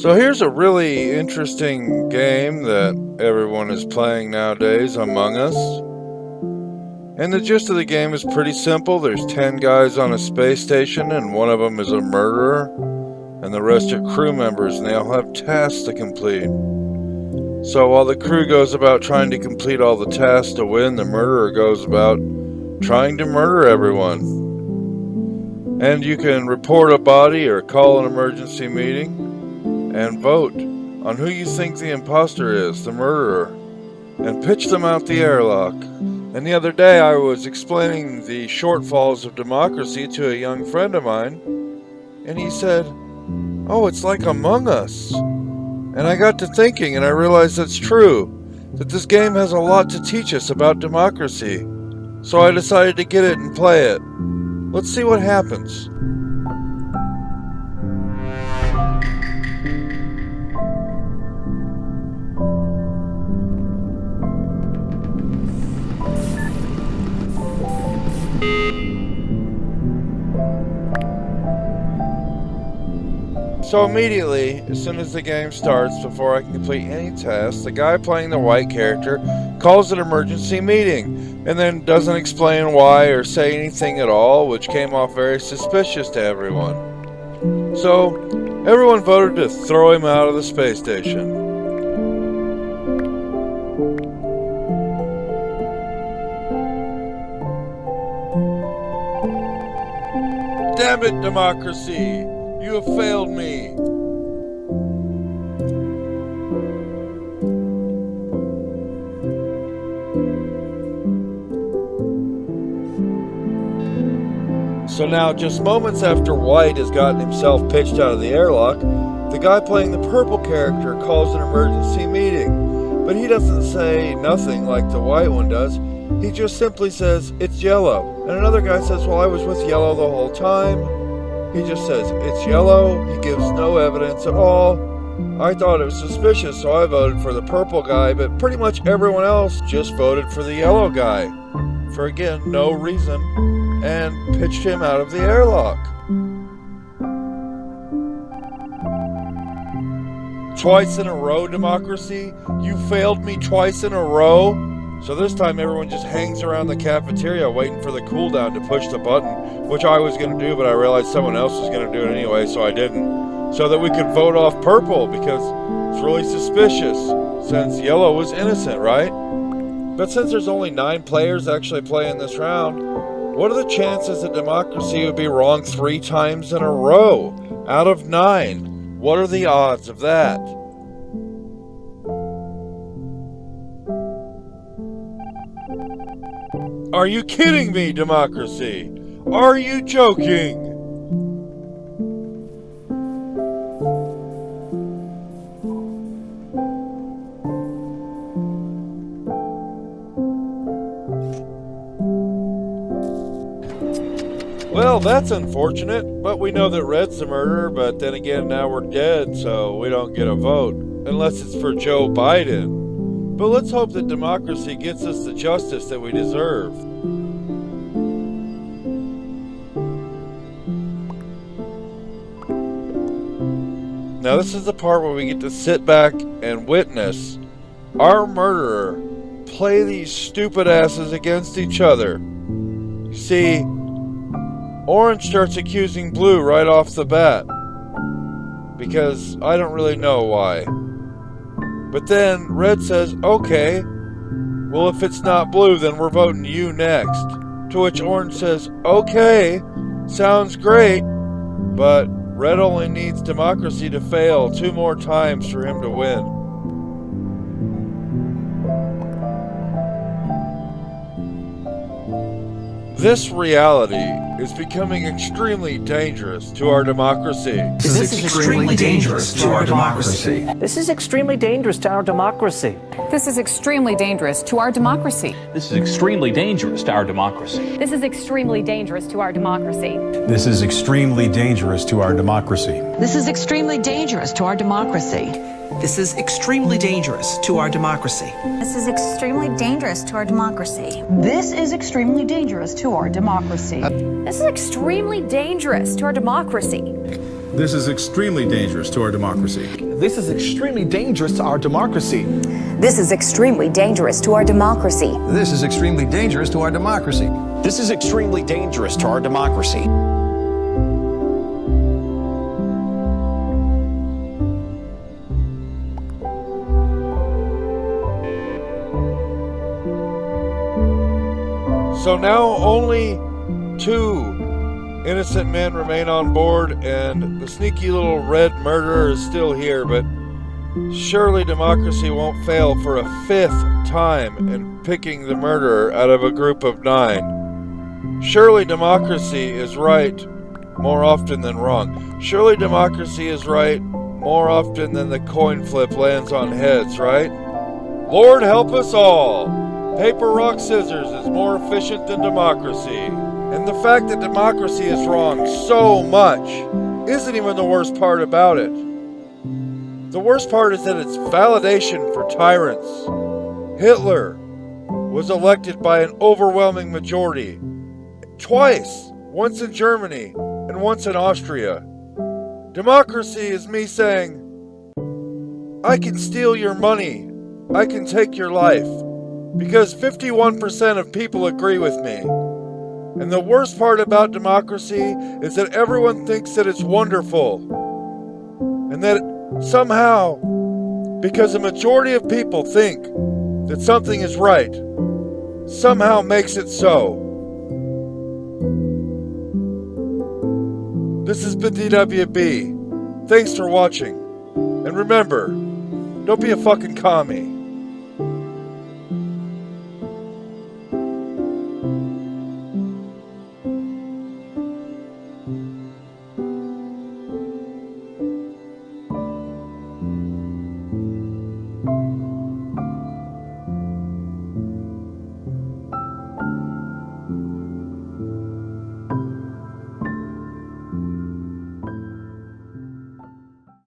So here's a really interesting game that everyone is playing nowadays, Among Us. And the gist of the game is pretty simple. There's 10 guys on a space station, and one of them is a murderer, and the rest are crew members, and they all have tasks to complete. So while the crew goes about trying to complete all the tasks to win, the murderer goes about trying to murder everyone. And you can report a body or call an emergency meeting and vote on who you think the imposter is, the murderer, and pitch them out the airlock. And the other day I was explaining the shortfalls of democracy to a young friend of mine, and he said, "Oh, it's like Among Us." And I got to thinking, and I realized that's true, that this game has a lot to teach us about democracy. So I decided to get it and play it. Let's see what happens. So immediately, as soon as the game starts, before I can complete any tasks, the guy playing the white character calls an emergency meeting, and then doesn't explain why or say anything at all, which came off very suspicious to everyone. So, everyone voted to throw him out of the space station. Damn it, democracy! You have failed me! So now, just moments after White has gotten himself pitched out of the airlock, the guy playing the purple character calls an emergency meeting. But he doesn't say nothing like the white one does. He just simply says, "It's yellow." And another guy says, "Well, I was with yellow the whole time." He just says, "It's yellow." He gives no evidence at all. I thought it was suspicious, so I voted for the purple guy, but pretty much everyone else just voted for the yellow guy. For again, no reason, and pitched him out of the airlock. Twice in a row, democracy? You failed me twice in a row? So this time everyone just hangs around the cafeteria waiting for the cooldown to push the button, which I was going to do, but I realized someone else was going to do it anyway, so I didn't. So that we could vote off purple, because it's really suspicious, since yellow was innocent, right? But since there's only 9 players actually playing this round, what are the chances that democracy would be wrong 3 times in a row out of 9? What are the odds of that? Are you kidding me, democracy? Are you joking? Well, that's unfortunate, but we know that Red's the murderer, but then again, now we're dead, so we don't get a vote, unless it's for Joe Biden. But let's hope that democracy gets us the justice that we deserve. Now this is the part where we get to sit back and witness our murderer play these stupid asses against each other. You see, Orange starts accusing Blue right off the bat, because I don't really know why. But then Red says, "Okay, well if it's not Blue, then we're voting you next." To which Orange says, "Okay, sounds great, but Red only needs democracy to fail 2 more times for him to win." This reality is becoming extremely dangerous to our democracy. This is extremely dangerous to our democracy. This is extremely dangerous to our democracy. This is extremely dangerous to our democracy. This is extremely dangerous to our democracy. This is extremely dangerous to our democracy. This is extremely dangerous to our democracy. This is extremely dangerous to our democracy. This is extremely dangerous to our democracy. This is extremely dangerous to our democracy. This is extremely dangerous to our democracy. This is extremely dangerous to our democracy. This is extremely dangerous to our democracy. This is extremely dangerous to our democracy. This is extremely dangerous to our democracy. This is extremely dangerous to our democracy. This is extremely dangerous to our democracy. So now only 2 innocent men remain on board, and the sneaky little red murderer is still here, but surely democracy won't fail for a 5th time in picking the murderer out of a group of 9. Surely democracy is right more often than wrong. Surely democracy is right more often than the coin flip lands on heads, right? Lord help us all! Paper, rock, scissors is more efficient than democracy. And the fact that democracy is wrong so much isn't even the worst part about it. The worst part is that it's validation for tyrants. Hitler was elected by an overwhelming majority. Twice. Once in Germany and once in Austria. Democracy is me saying, I can steal your money. I can take your life. Because 51% of people agree with me. And the worst part about democracy is that everyone thinks that it's wonderful. And that somehow, because a majority of people think that something is right, somehow makes it so. This has been DWB. Thanks for watching. And remember, don't be a fucking commie.